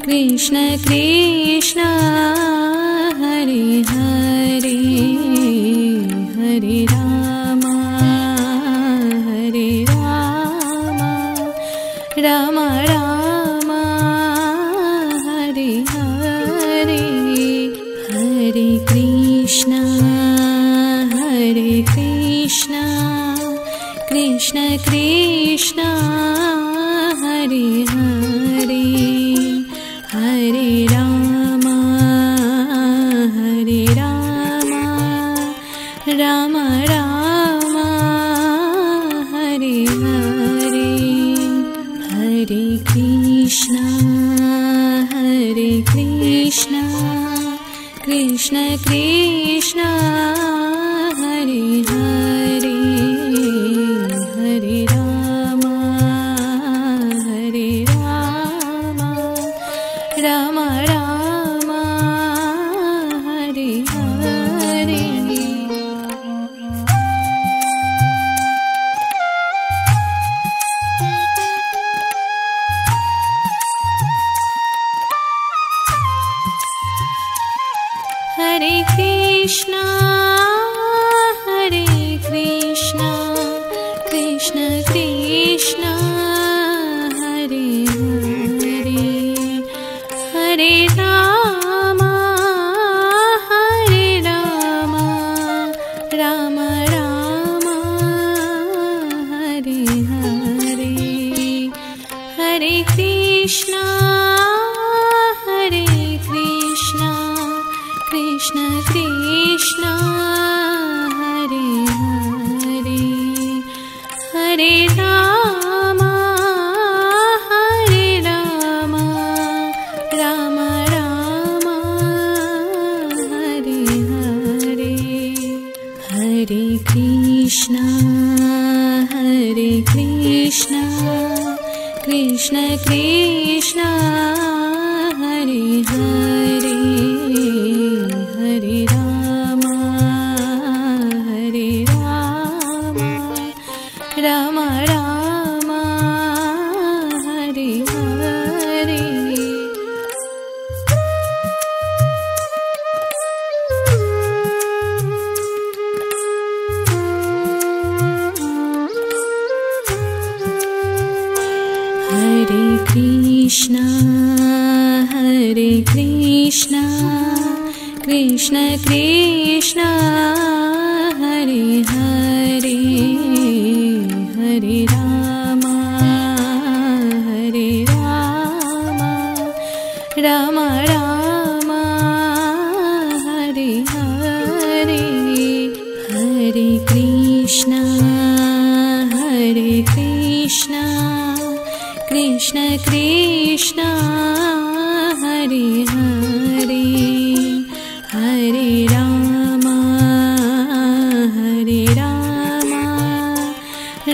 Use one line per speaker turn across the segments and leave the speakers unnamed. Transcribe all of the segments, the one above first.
Krishna Krishna Hare Hare Hare Ram Ram Ram Hare Hare Hare Krishna Krishna Krishna Hare Hare Hare Ram Ram Ram Hare Hare Hare Krishna Krishna Krishna Hare Hare Hare Ram Ram Ram Hare Hare Hare Krishna Krishna Krishna Hare Hare Hare Ram Ram Ram Hare Hare Hare Krishna Krishna Krishna Hare Hare Hare Ram Ram Ram Hare Hare Hare Krishna Krishna Krishna Hare Hare Hare Ram Ram Ram Hare Hare Hare Krishna Krishna Krishna Hare Hare Hare Ram Ram Ram Hare Hare Hare Krishna Krishna Krishna Hare Hare Hare Ram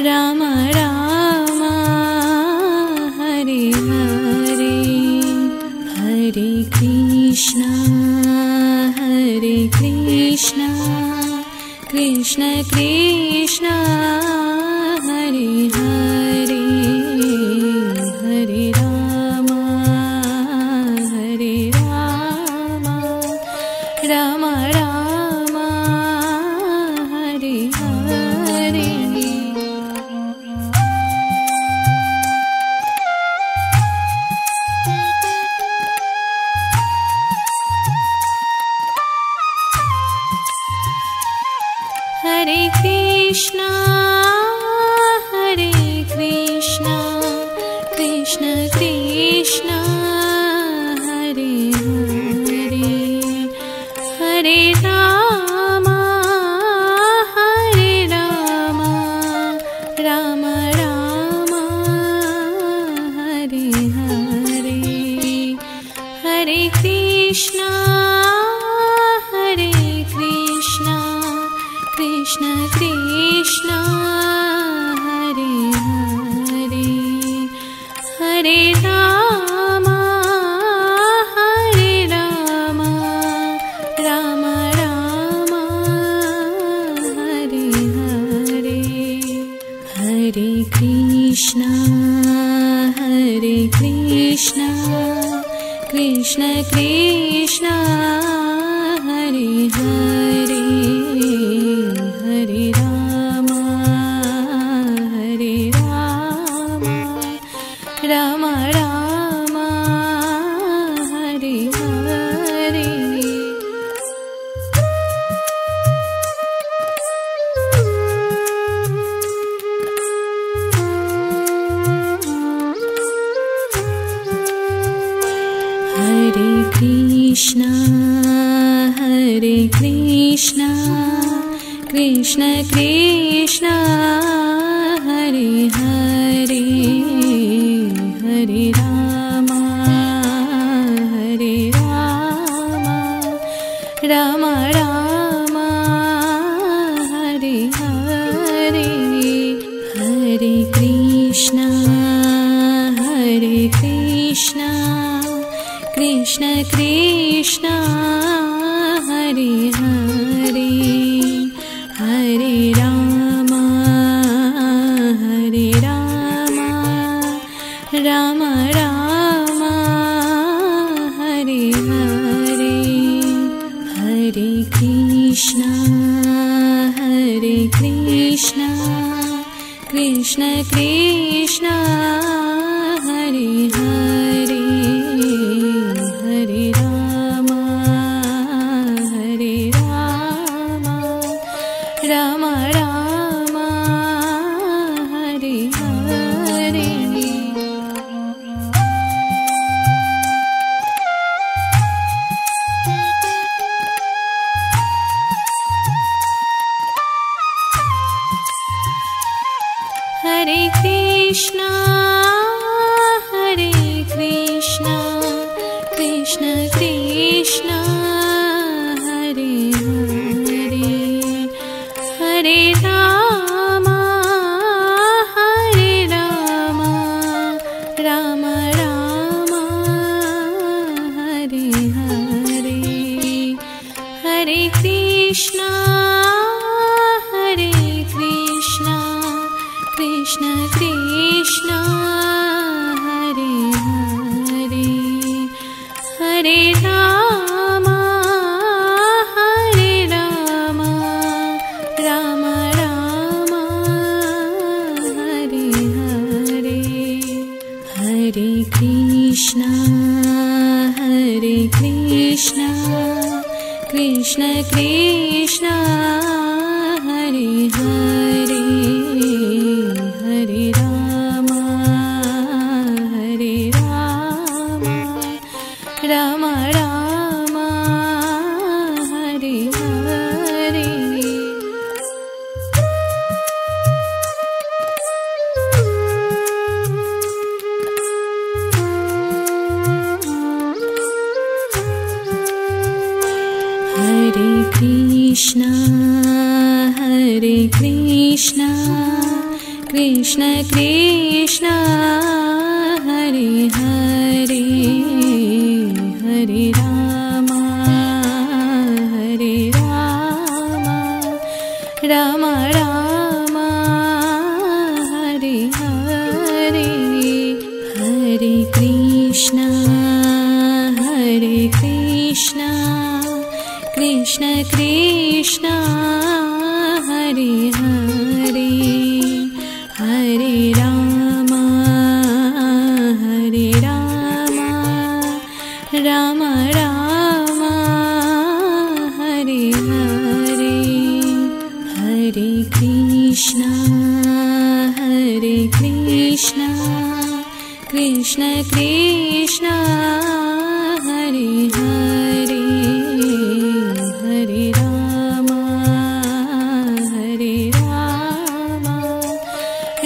Ram Ram Hare Hare Hare Krishna Krishna Krishna Hare Hare Hare Ram Ram Ram Hare Hare Hare Krishna Krishna Krishna Hare Hare Hare Ram Ram Ram Hare Hare Hare Krishna Krishna Krishna Hare Hare Hare Ram Ram Ram Hare Hare Hare Krishna Krishna Krishna Hare Hare Hare Ram Ram Ram Hare Hare Hare Krishna Krishna Krishna Hare Hare Hare Ram Ram Ram Hare Hare Hare Krishna Krishna Krishna Hare Hare Hare Ram Ram Ram Hare Hare Hare Krishna Krishna Krishna Hare Hare Hare Ram Ram Ram Hare Hare Hare Krishna Krishna Krishna Hare Hare Hare Ram Ram Ram Hare Hare Hare Krishna Krishna Krishna Hare Hare Hare Ram Ram Ram Hare Hare Hare Krishna Krishna Krishna Hare Hare Hare Ram Ram Ram Hare Hare Hare Krishna Krishna Krishna Hare Hare Hare Ram Ram Ram Hare Hare Hare Krishna Krishna Krishna Hare Hare Hare Ram Ram Ram Hare Hare Hare Krishna Krishna Krishna Hare Hare Hare Ram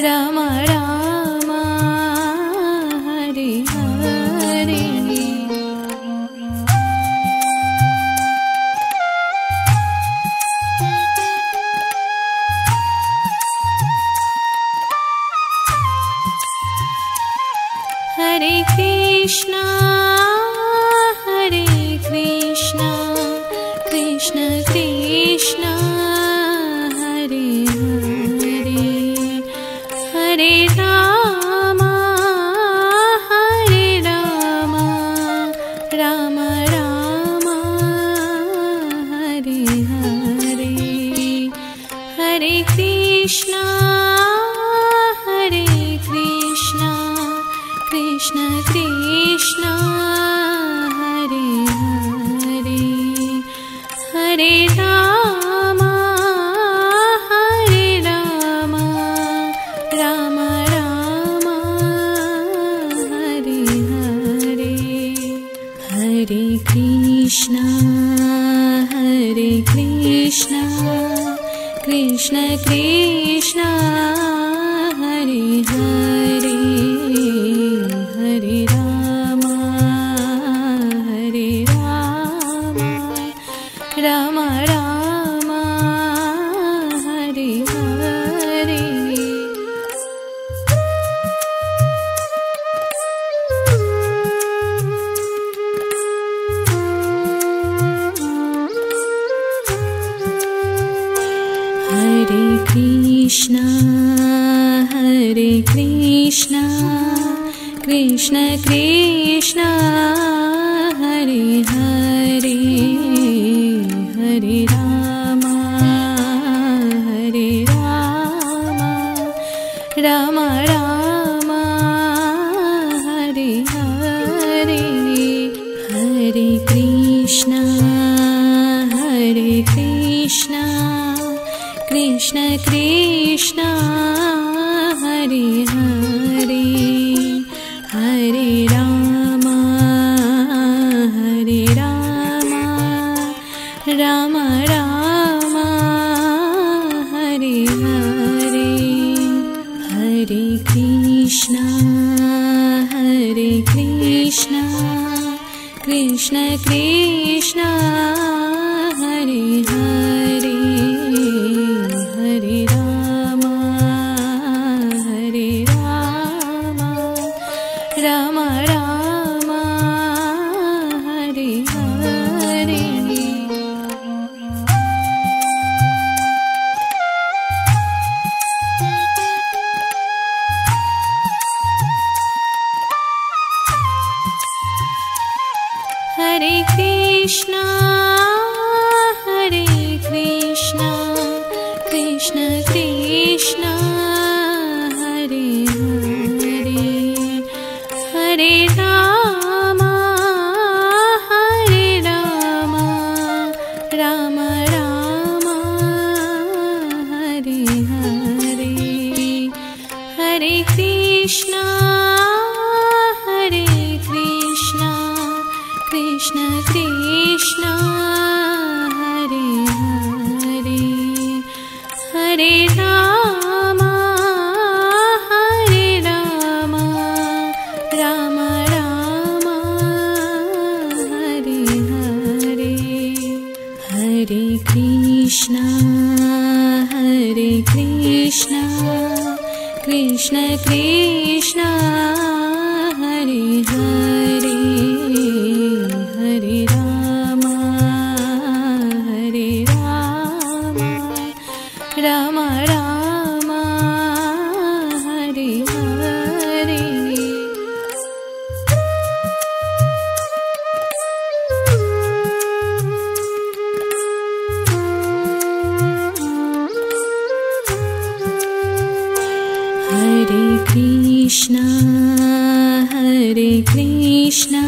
Ram Ram Hare Hare Hare Krishna Krishna Krishna Hare Hare Hare Ram Krishna Krishna Hare Hare Hare Rama Hare Rama Rama Rama Hare Hare Hare Krishna Krishna Krishna Hare Hare Hare Rama Rama Rama Hare Hare Hare Krishna Krishna Krishna Hare Hare Hare Rama Rama Rama Hare Hare Hare Krishna Krishna Krishna Hare Hare Hare Rama Rama Rama Hare Hare Hare Krishna Krishna Krishna Hare Hare Hare Rama Rama Rama Hare Hare Hare Krishna Krishna Krishna Hare Hare Hare Rama Rama Rama Hare Hare Hare Krishna Krishna Krishna Hare Hare Hare Rama Rama Rama Hare Hare Hare Krishna Krishna Krishna Hare Hare Hare Rama Rama Rama Hare Hare Hare Krishna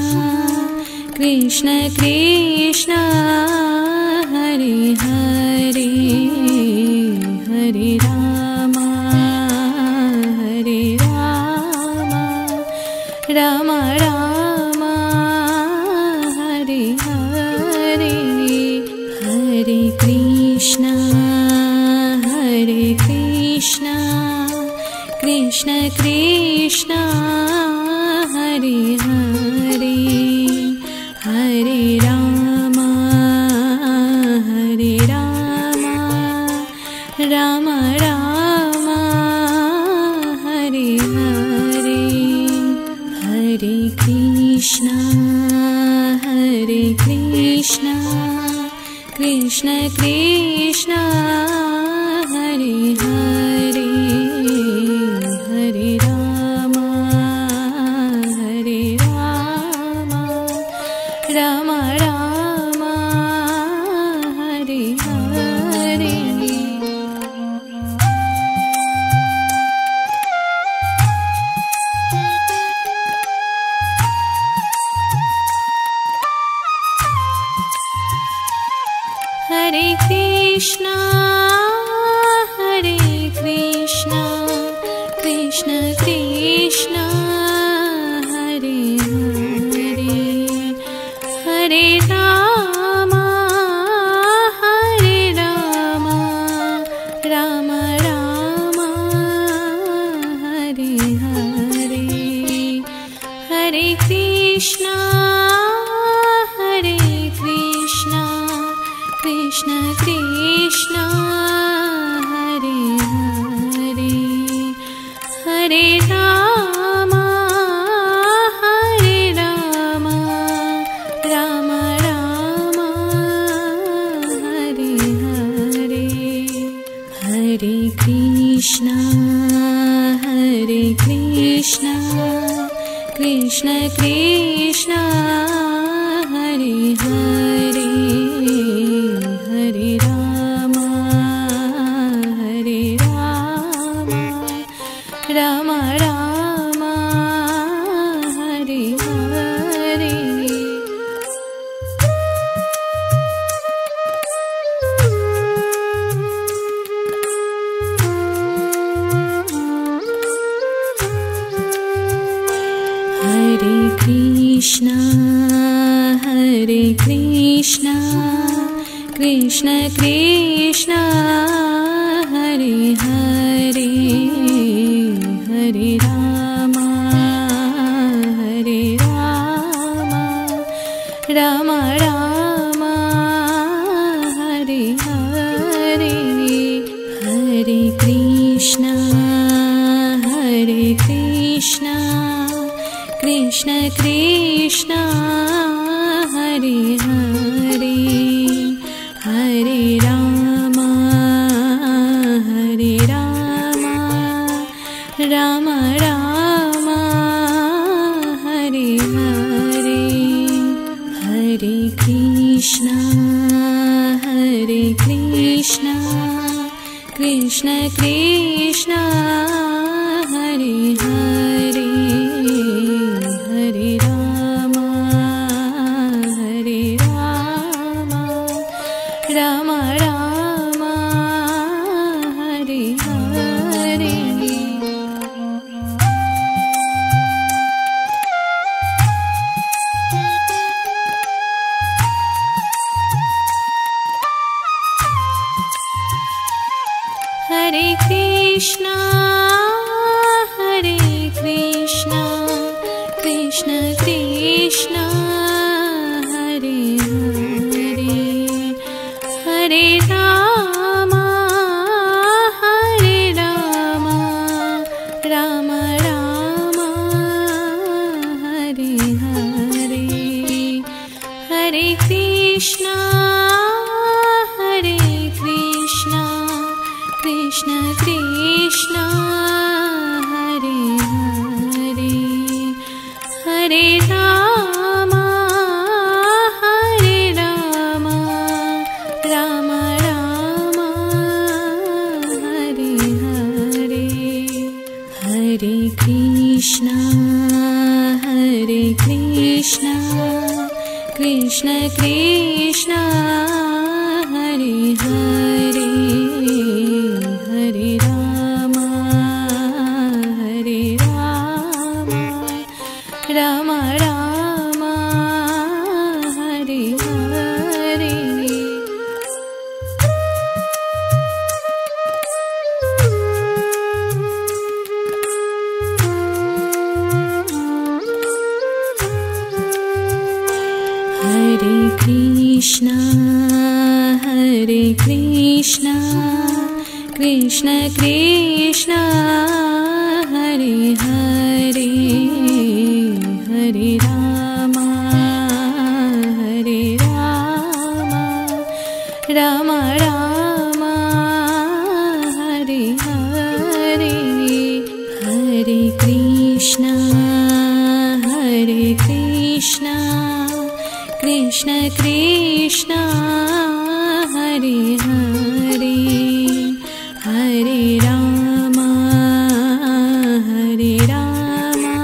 Krishna Krishna Hare Hare Hare Rama Rama Rama Hare Hare Hare Krishna Krishna Krishna Hare Hare Hare Rama Rama Rama Hare Hare Hare Krishna Krishna Krishna Hare Hare Hare Rama Rama Rama Hare Hare Krishna, Hare Krishna, Krishna Krishna, Hare Hare, Hare Rama, Hare Rama, Rama Rama, Hare Hare, Hare Krishna, Hare Krishna, Krishna Krishna, Hare Hare, Hare Rama, Hare Rama, Rama Rama, Hare Hare, Hare Krishna, Hare Krishna, Krishna Krishna, Hare Hare, Hare Rama, Hare Rama, Rama Rama, Hare Hare. Hare Krishna, Hare Krishna, Krishna Krishna, Hare Hare, Hare Rama, Hare Rama, Rama Rama, Hare Hare, Hare Krishna, Hare Krishna, Krishna Krishna, Hare Hare, Hare Rama, Hare Rama, Rama Rama, Hare Hare, Hare Krishna, Hare Krishna, Krishna Krishna, Hare Hare, Hare Rama, Hare Rama, Rama Rama, Hare Hare. Hare Krishna, Hare Krishna, Krishna Krishna, Hare Hare, Hare Rama, Hare Rama, Rama Rama, Hare Hare, Hare Krishna, Hare Krishna, Krishna Krishna, Hare Hare, Hare Rama, Hare Rama, Rama Rama, Hare Hare, Hare Krishna, Hare Krishna, Krishna Krishna, Hare Hare, Hare Rama, Hare Rama, Rama Rama, Hare Hare. Hare Krishna, Hare Krishna, Krishna Krishna, Hare Hare, Hare Rama, Hare Rama, Rama Rama, Hare Hare, Hare Krishna, Hare Krishna, Krishna Krishna, Hare Hare, Hare Rama, Hare Rama,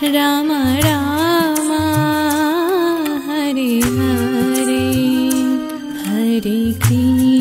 Rama Rama, Hare Hare, Hare Krishna.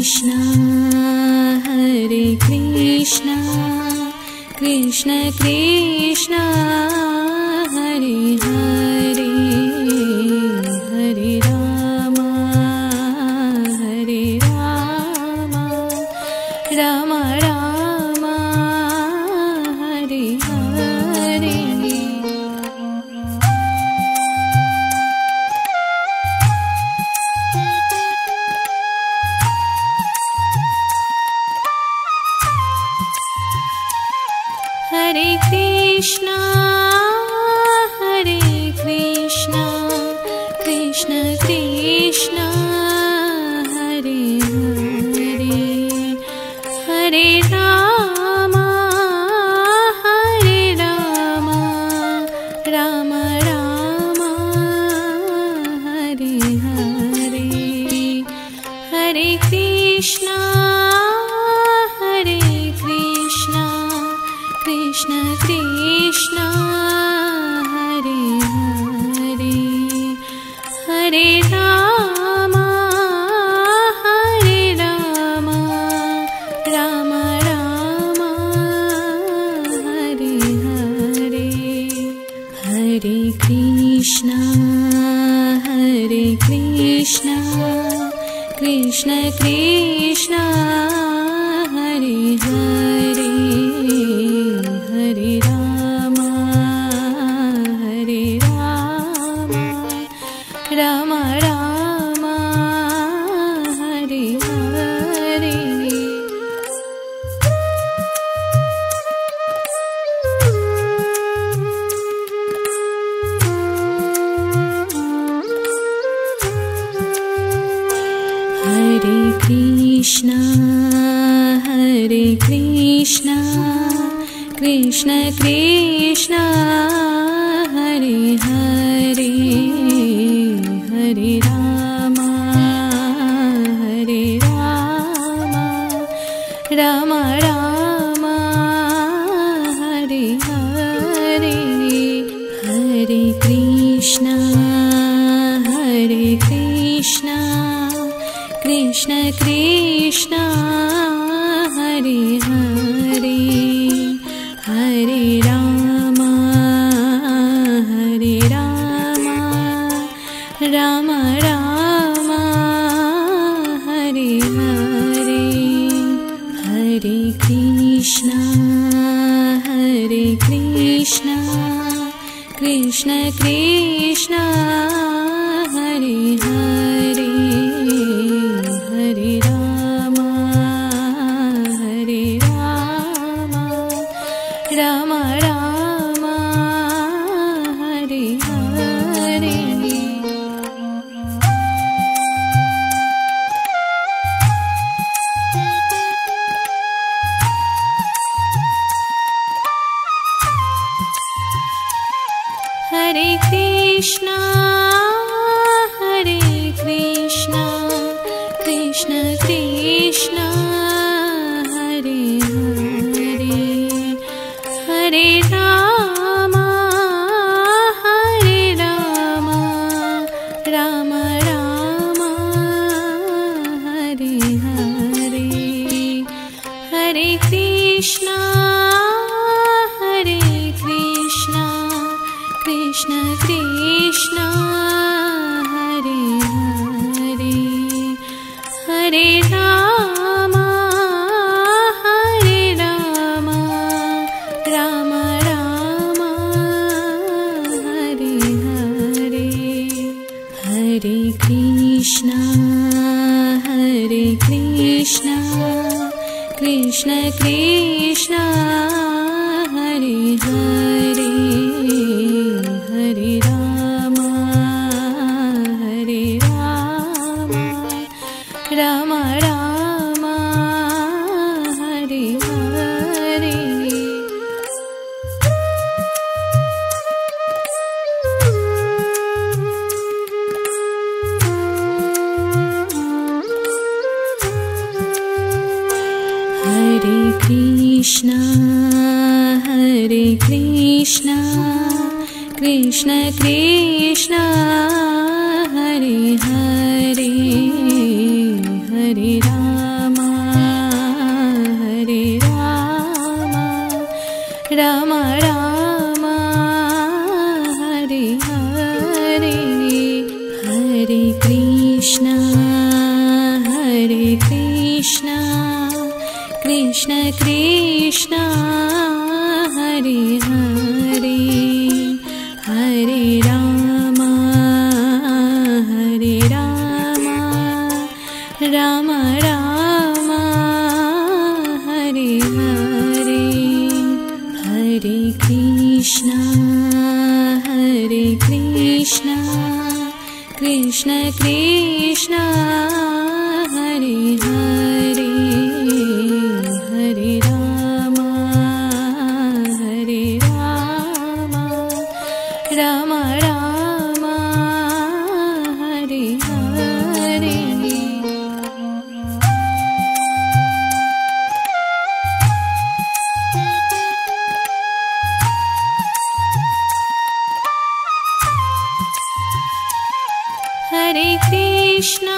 Hare Krishna,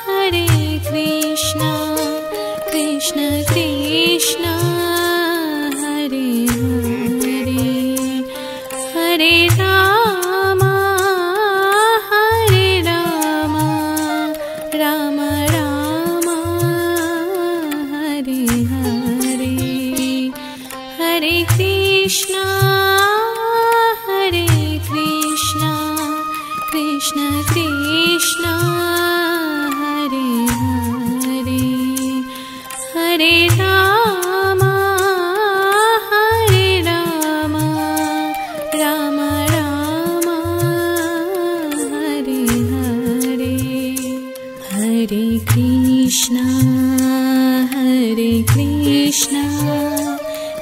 Hare Krishna, Krishna Krishna, Hare Hare, Hare Rama, Hare Rama, Rama Rama, Hare Hare, Hare Krishna, Hare Krishna, Krishna Krishna, Hare Hare, Hare Rama, Hare Rama, Rama Rama, Hare Hare, Hare Krishna, Hare Krishna,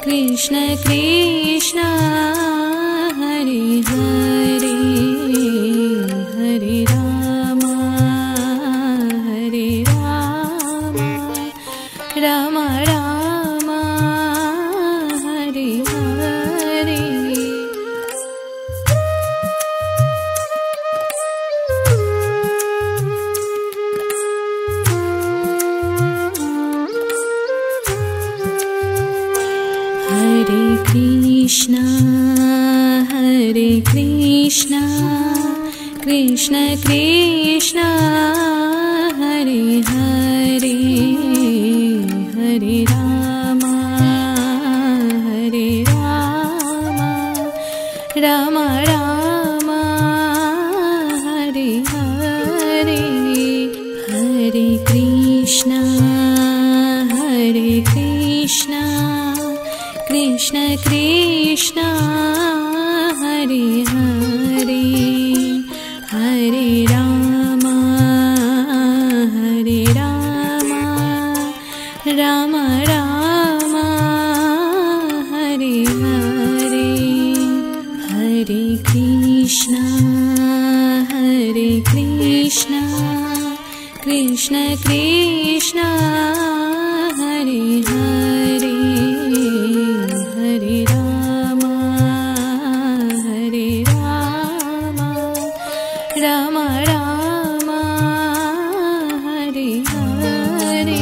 Krishna Krishna, Hare Hare, Hare Rama, Hare Rama, Rama Rama, Hare Hare. Hare Krishna, Hare Krishna, Krishna Krishna, Hare Hare, Hare Rama, Hare Rama, Rama Rama, Hare Hare, Hare Krishna, Hare Krishna, Krishna Krishna, Hare Hare, Hare Rama, Hare Rama, Rama Rama, Hare Hare, Hare Krishna, Hare Krishna, Krishna Krishna, Hare Hare, Hare Rama, Hare Rama, Rama Rama, Hare Hare.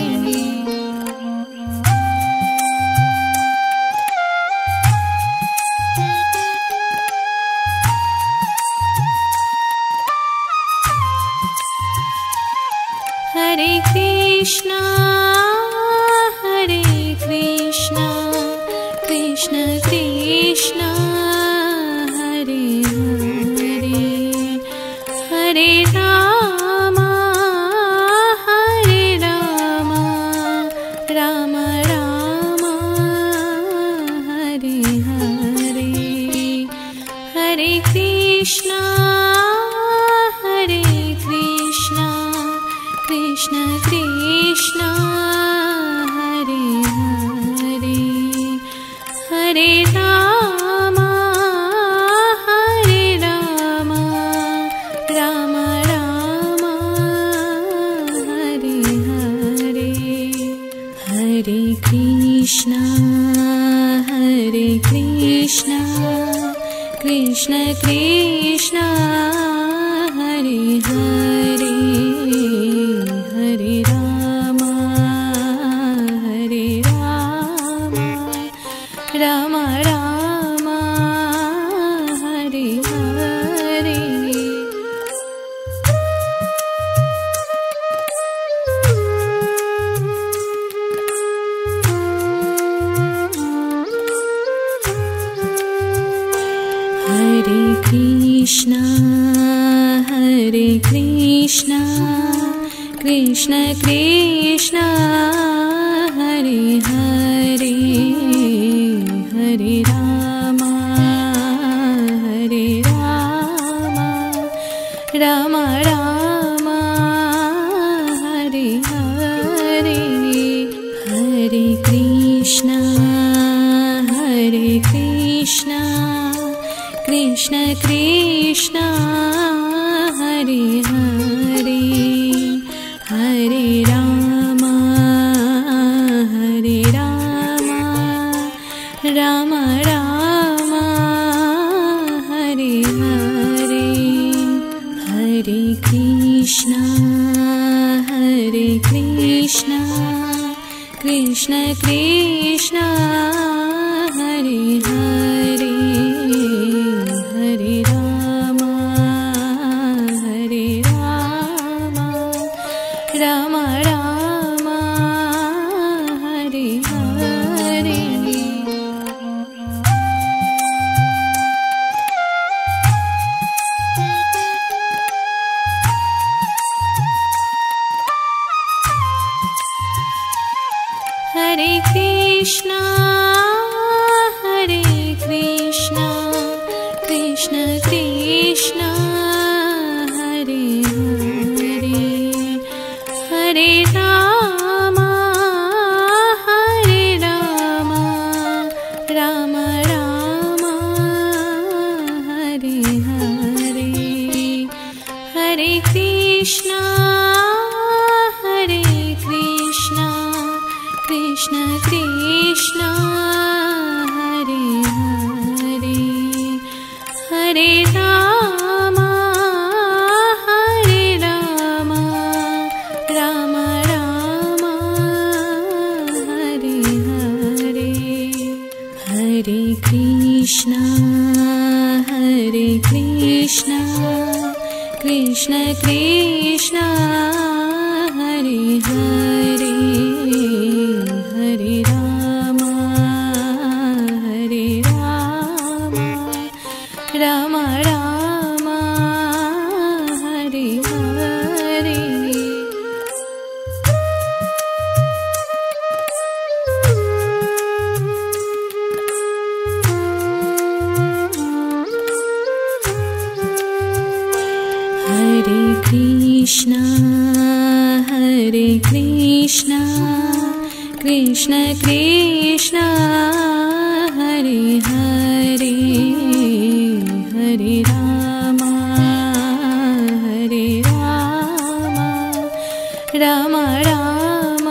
Hare Krishna, Hare Krishna, Krishna Krishna, Hare Hare, Hare Rama, Hare Rama, Rama Rama, Hare Hare, Hare Krishna, Hare Krishna, Krishna Krishna, Hare Hare, Hare Rama, Hare Rama, Rama Rama, Hare Hare, Hare Krishna, Hare Krishna, Krishna Krishna, Hare Hare, Hare Rama, Hare Rama, Rama Rama, Hare Hare. Hare Krishna, Hare Krishna, Krishna Krishna, Hare Hare, Hare Rama, Hare Rama, Rama Rama, Hare Hare, Hare Krishna, Hare Krishna, Krishna Krishna, Hare Hare, Hare Rama, Hare Rama, Rama Rama, Hare Hare, Hare Krishna Krishna Hare Hare Hare Ram Ram Ram Hare Hare Hare Krishna Krishna Krishna Hare Hare Hare Ram Ram Ram Hare Hare Hare Krishna Krishna Krishna Hare Hare Hare Ram Ram Ram Hare Hare Hare Krishna Krishna Krishna Hare Hare Hare Ram Ram Ram Hare Hare Hare Krishna Krishna Krishna Hare Hare Hare Ram Ram Ram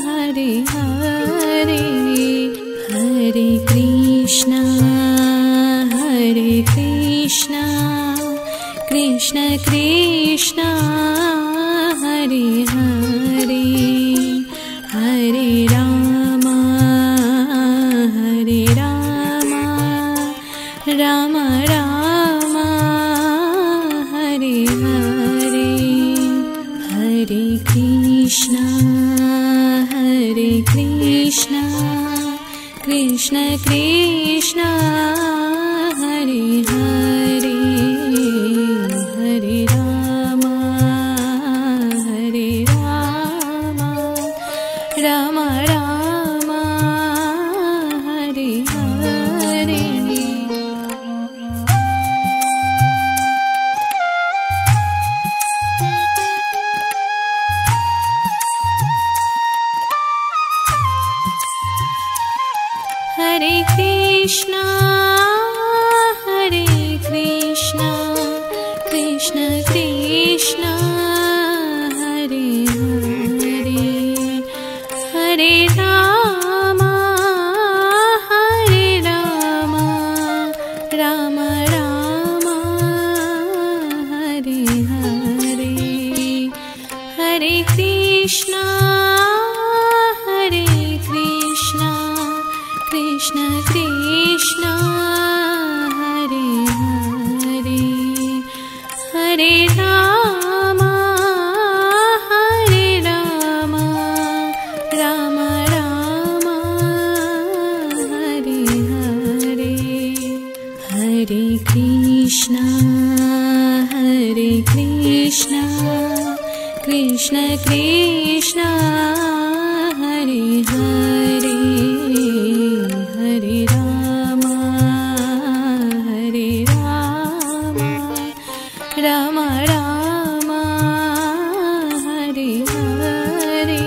Hare Hare Hare Krishna Krishna Krishna Hare Hare Hare Ram Ram Ram Hare Hare Hare Krishna Krishna Krishna Hare Hare Hare Ram Ram Ram Hare Hare Hare Krishna Krishna Krishna Hare Hare Hare Ram Ram Ram Hare Hare Hare Krishna Krishna Krishna Hare Hare Hare Ram Ram Ram Hare Hare Hare Krishna Krishna Krishna Hare Hare Hare Ram Ram Ram Hare Hare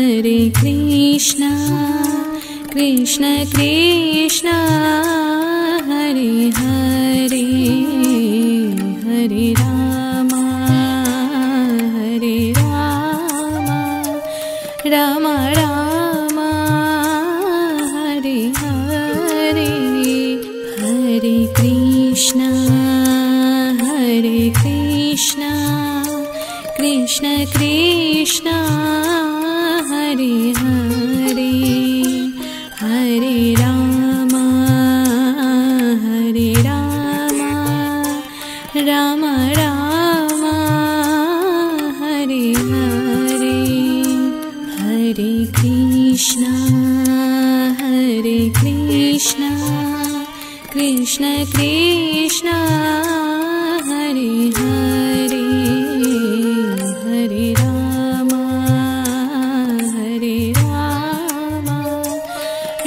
Hare Krishna Krishna Krishna Hare Hare Hare Ram Ram Krishna Krishna Krishna Hare Hare Hare Rama Rama Rama Hare Hare Hare Krishna Krishna Krishna Hare Hare Hare Rama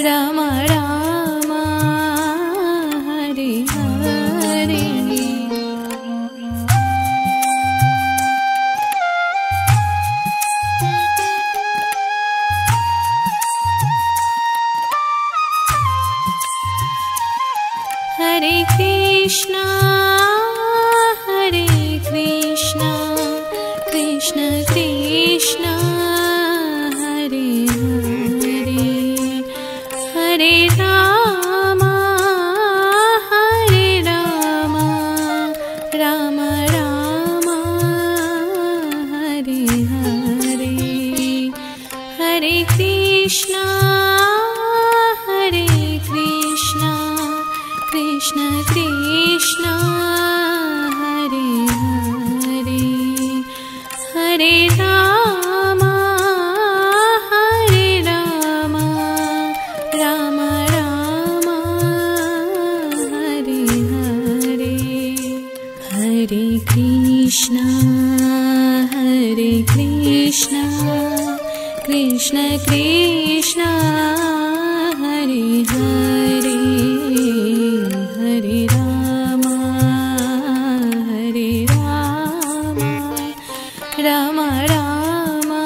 Rama Rama Hare Hare Hare Krishna Krishna Krishna Hare Hare Hare Rama Rama Rama Hare Hare Hare Krishna Krishna Krishna Hare Hare Hare Rama Rama Rama Hare Hare Hare Krishna Krishna Krishna Hare Hare Hare Rama Rama Rama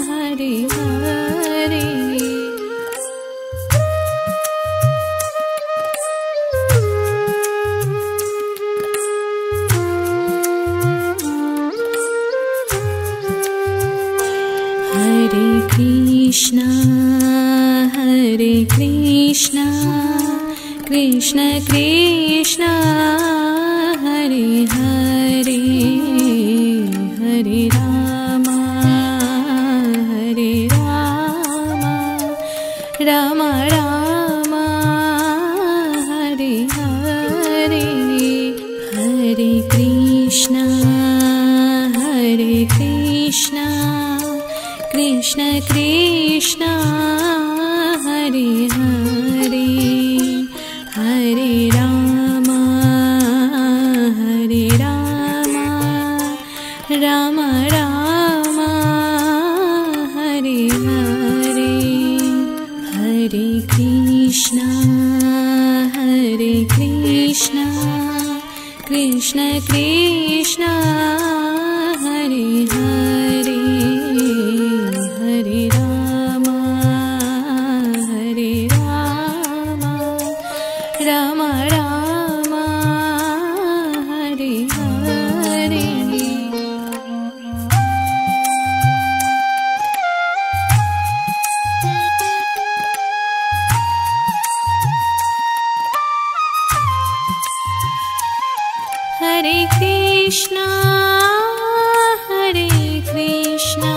Hare Hare Hare Krishna Krishna Krishna Hare Hare Hare Rama Rama Rama Hare Hare Hare Krishna Krishna Krishna Hare Hare Hare Rama Rama Rama Hare Hare Hare Krishna Krishna Krishna Hare Hare Hare Rama Rama Rama Hare Hare Hare Krishna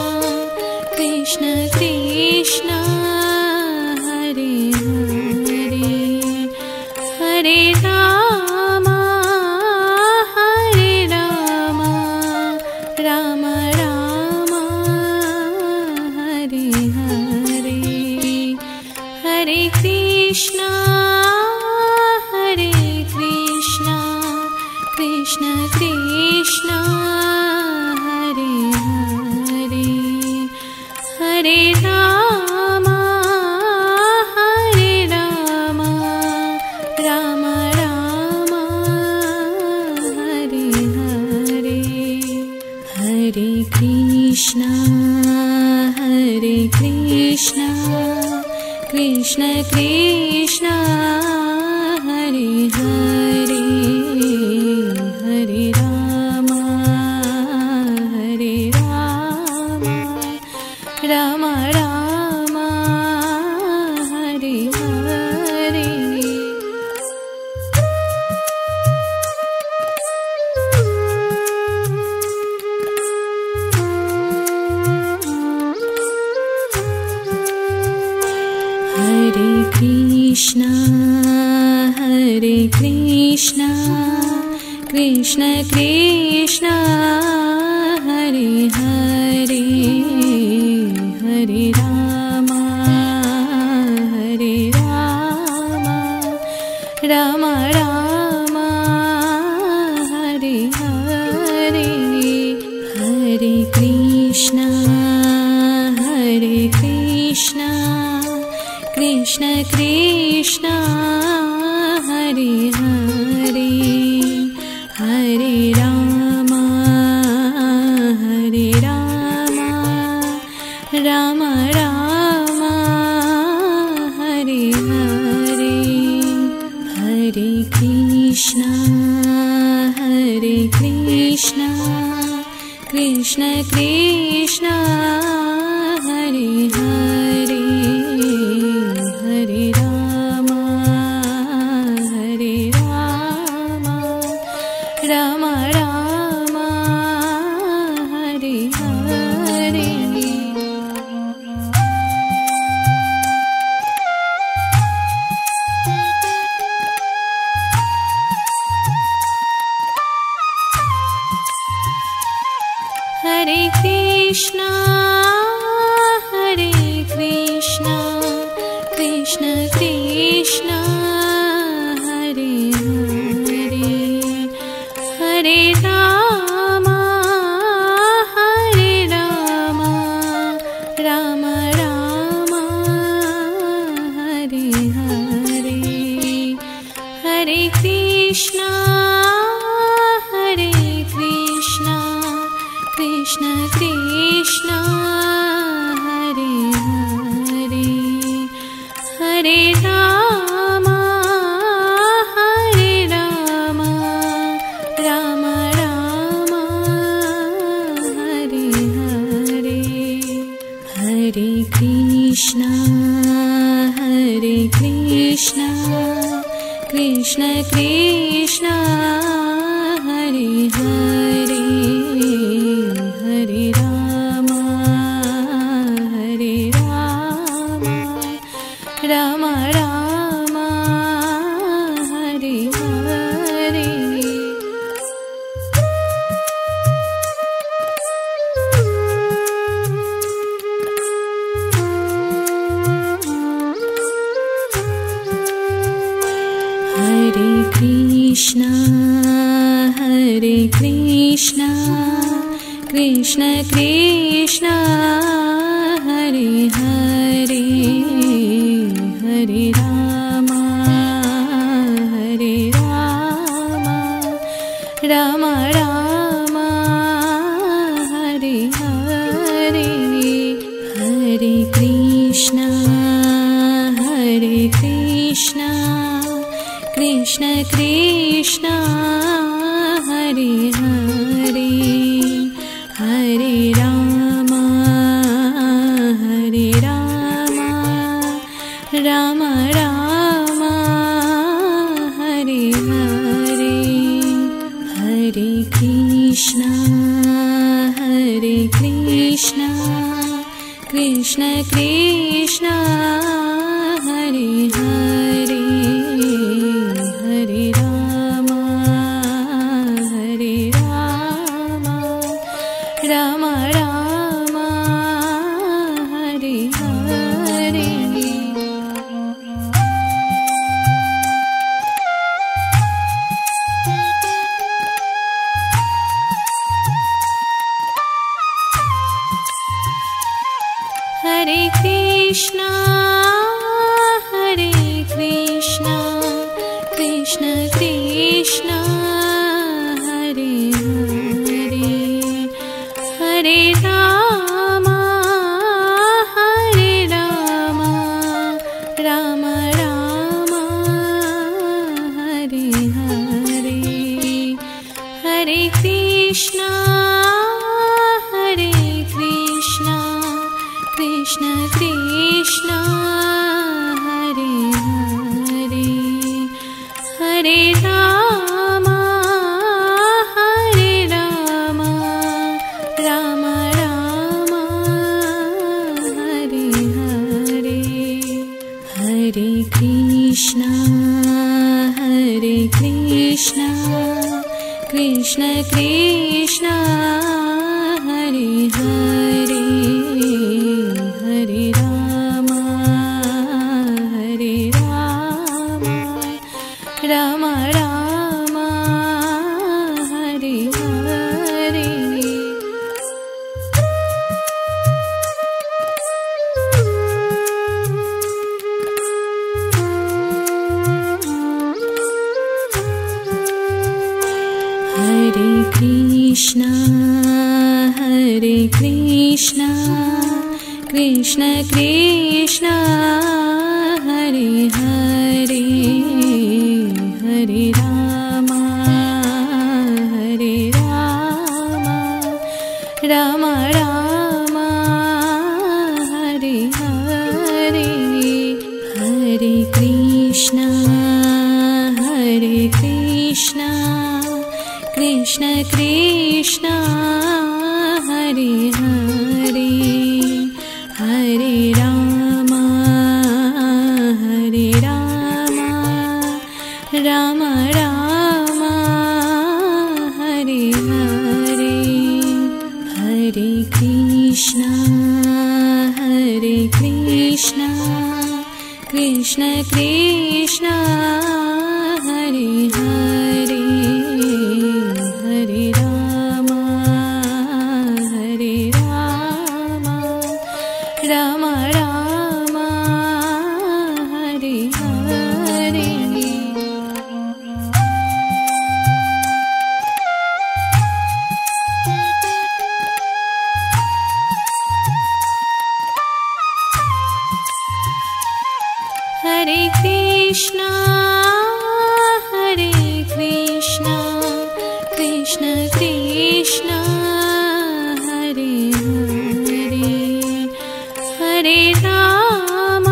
Krishna Krishna Hare Hare Hare Rama Rama Rama Hare Hare Hare Krishna Krishna Krishna Hare Hare Hare Rama Rama Rama Hare Hare Hare Krishna Krishna Krishna Hare Hare Hare Rama Rama Rama Hare Hare Krishna Krishna Hare Hare Hare Ram Ram Ram Hare Hare Hare Krishna Krishna Krishna Hare Hare Hare Ram Ram Ram Hare Hare Hare Krishna Krishna Krishna Hare Hare Hare Ram Ram Ram Hare Hare Hare Krishna Krishna Krishna Hare Hare Hare Ram Ram Ram Hare Hare Hare Krishna Krishna Krishna Hare Hare Hare Ram Ram Ram Hare Hare Hare Krishna Krishna Krishna Hare Hare Hare Ram Ram Ram Hare Hare Hare Krishna Krishna Krishna Hare Hare Hare Ram Ram Ram Hare Hare Hare Krishna Krishna Krishna Hare Hare Hare Ram Ram Ram Hare Hare Hare Krishna Krishna Krishna Hare Hare Hare Ram Ram Ram Hare Hare Hare Krishna Krishna Krishna Hare Hare Hare Ram Ram Ram Hare Hare Hare Krishna Krishna Krishna Hare Hare Hare Ram Ram Ram Hare Hare Hare Krishna Krishna Krishna Hare Hare Hare Ram Ram Ram Hare Hare Hare Krishna Krishna Krishna Hare Hare Hare Ram Ram Ram Hare Hare Hare Krishna Krishna Krishna Hare Hare Hare Ram Ram Ram Hare Hare Hare Krishna Krishna Krishna Hare Hare Hare Ram Ram Ram Hare Hare Hare Krishna Krishna Krishna Hare Hare Hare Ram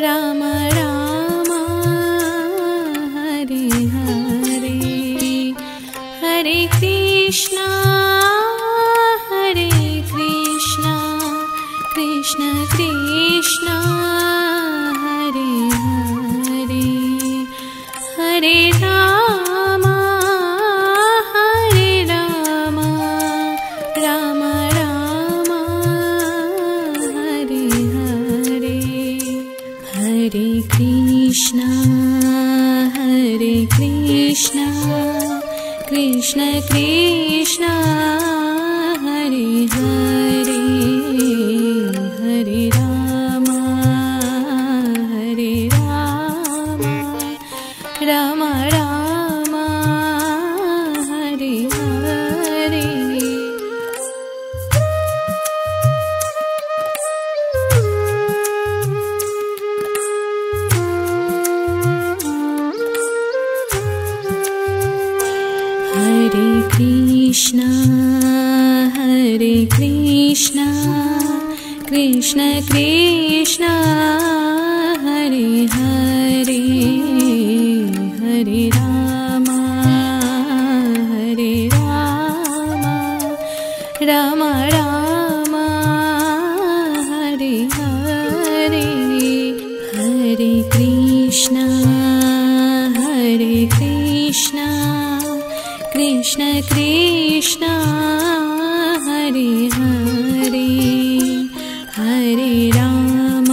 Ram Ram Hare Hare Hare Krishna Krishna Krishna Hare Hare Hare Ram Ram Ram Hare Hare Hare Krishna Krishna Krishna Hare Hare Hare Ram Ram Ram Hare Hare Hare Krishna Krishna Krishna Hare Hare Hare Ram Ram Ram Hare Hare Hare Krishna Krishna Krishna Hare Hare Hare Ram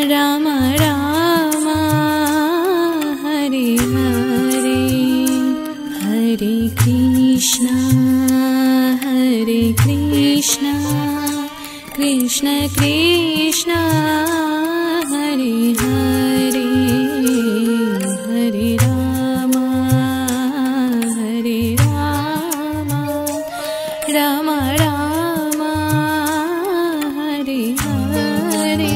Ram Ram Hare Hare Hare Krishna Krishna Krishna Hare Hare Hare Ram Ram Ram Hare Hare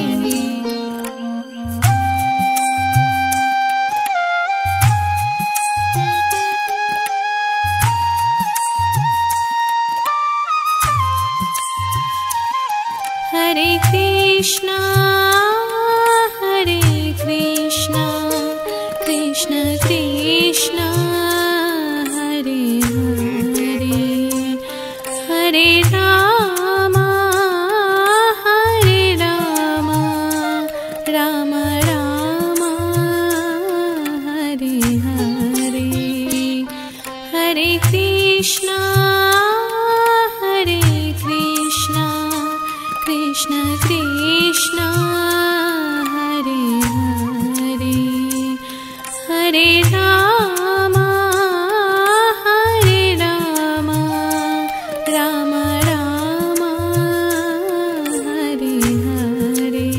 Hare Krishna Krishna Krishna Hare Hare Hare Ram Krishna Krishna Hare Hare Hare Rama Hare Rama Rama Rama Hare Hare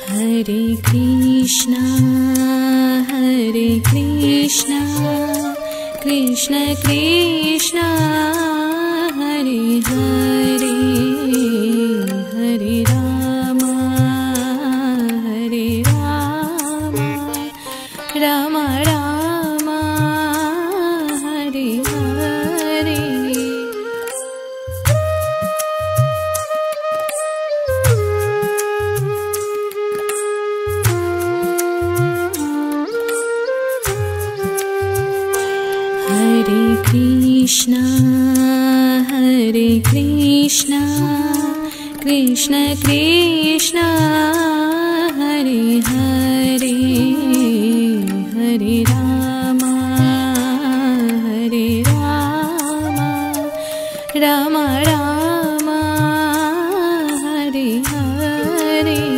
Hare Krishna Krishna Krishna Hare Hare Hare Rama Hare Rama Rama Rama Hare Hare Hare Krishna Krishna Krishna Hare Hare Hare Rama Hare Rama Rama Rama Hare Hare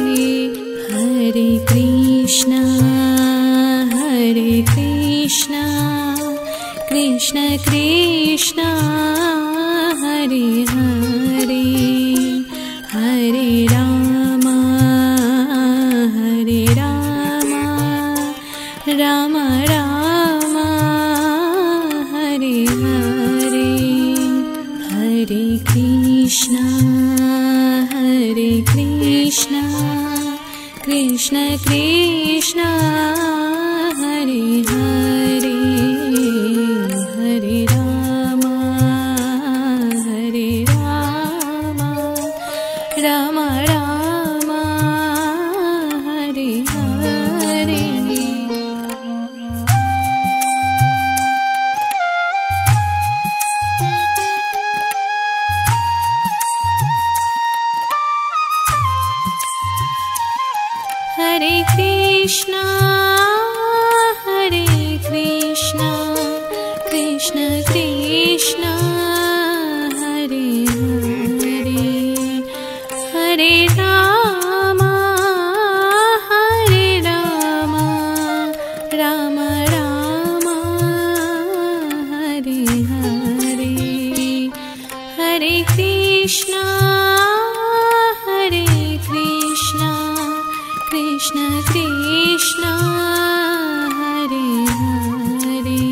Hare Krishna Krishna Krishna Hare Hare Hare Rama Hare Rama Rama Rama Hare Hare Hare Krishna Krishna Krishna Hare Hare Hare Rama Hare Rama Rama Rama Hare Hare Hare Krishna Krishna Krishna Hare Hare Hare Rama Hare Rama Rama Rama Hare Hare Hare Krishna Krishna Krishna Hare Hare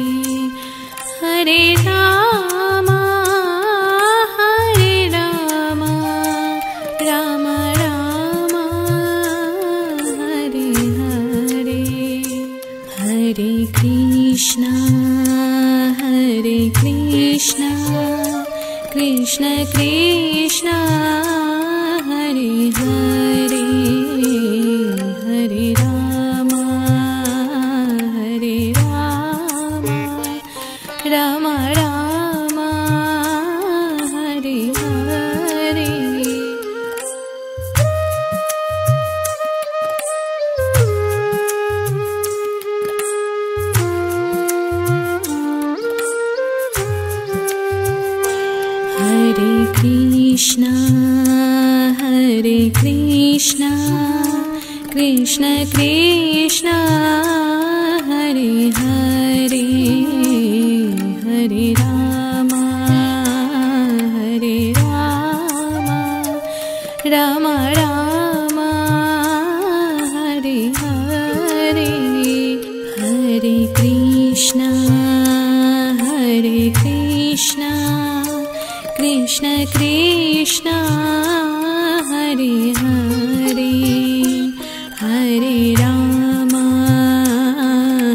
Hare Rama Hare Rama Rama Rama Hare Hare Hare Krishna Krishna Krishna Hare Hare Hare Rama Hare Rama Rama Rama Hare Hare Hare Krishna Krishna Krishna Hare Hare Hare Rama Hare Rama Rama Rama Hare Hare Hare Krishna Krishna Krishna Hare Hare Hare Rama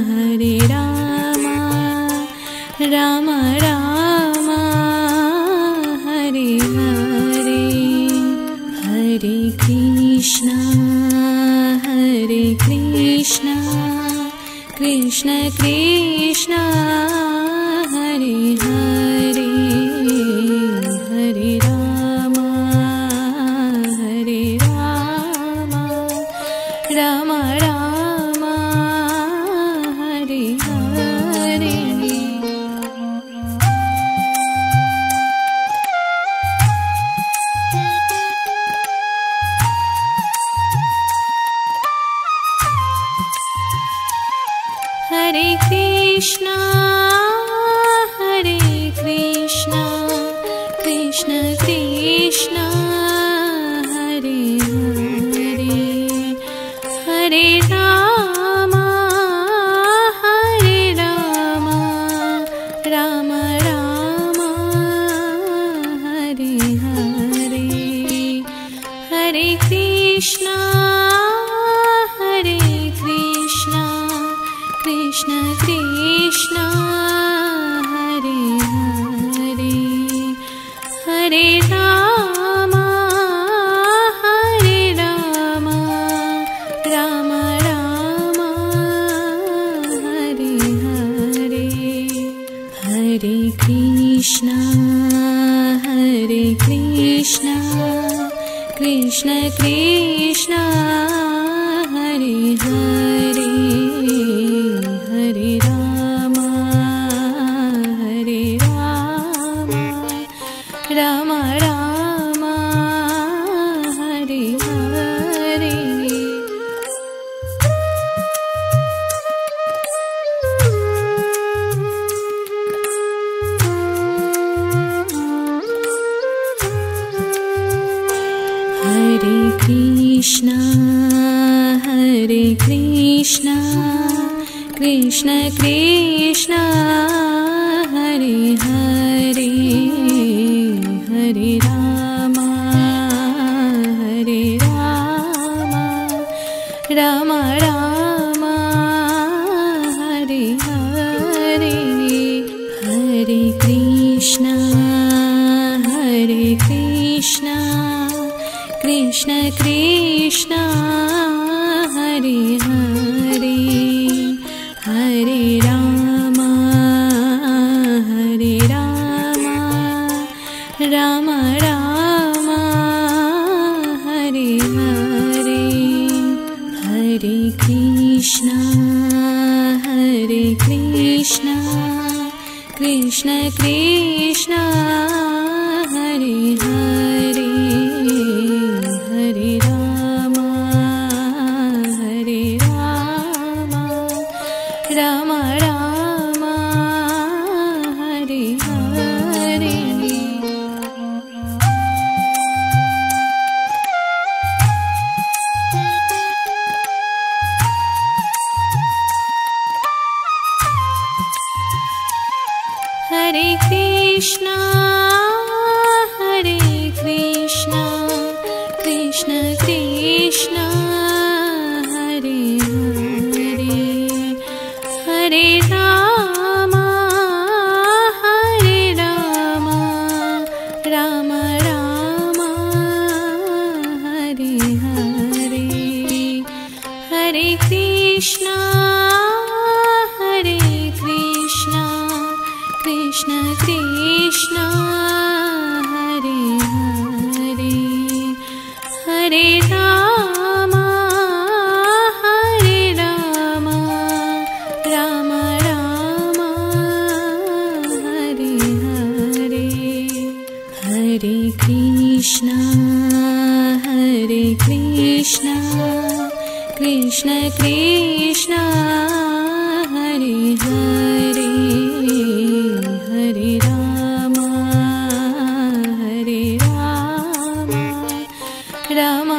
Hare Rama Rama Rama Hare Hare Hare Krishna Krishna Krishna Hare Hare Hare Rama Hare Rama Rama Rama Hare Hare Krishna, Hare Krishna, Krishna Krishna, Hare Hare, Hare Rama, Hare Rama, Rama Rama, Hare Hare, Hare Krishna, Hare Krishna, Krishna Krishna, Hare Hare, Hare Rama, Hare Rama, Rama Rama, Hare Hare, Hare Krishna, Hare Krishna, Krishna Krishna, Hare Hare, Hare Rama, Hare Rama, Rama Rama, Hare Hare. Hare Krishna, Hare Krishna, Krishna Krishna, Hare Hare, Hare Rama, Hare Rama, Rama Rama, Hare Hare, Hare Krishna, Hare Krishna, Krishna Krishna, Hare Hare, Hare Rama, Hare Rama, Rama Rama, Hare Hare, Hare Krishna, Hare Krishna, Krishna Krishna, Hare Hare, Hare Rama, Hare Rama, Rama Rama, Hare Hare. Hare Krishna, Hare Krishna, Krishna Krishna, Hare Hare, Hare Rama, Hare Rama, Rama Rama, Hare Hare, Hare Krishna, Hare Krishna, Krishna Krishna, Hare Hare, Hare Rama, Hare Rama, Rama Rama, Hare Hare, Hare Krishna, Hare Krishna, Krishna Krishna, Hare Hare, Hare Rama, Hare Rama, Rama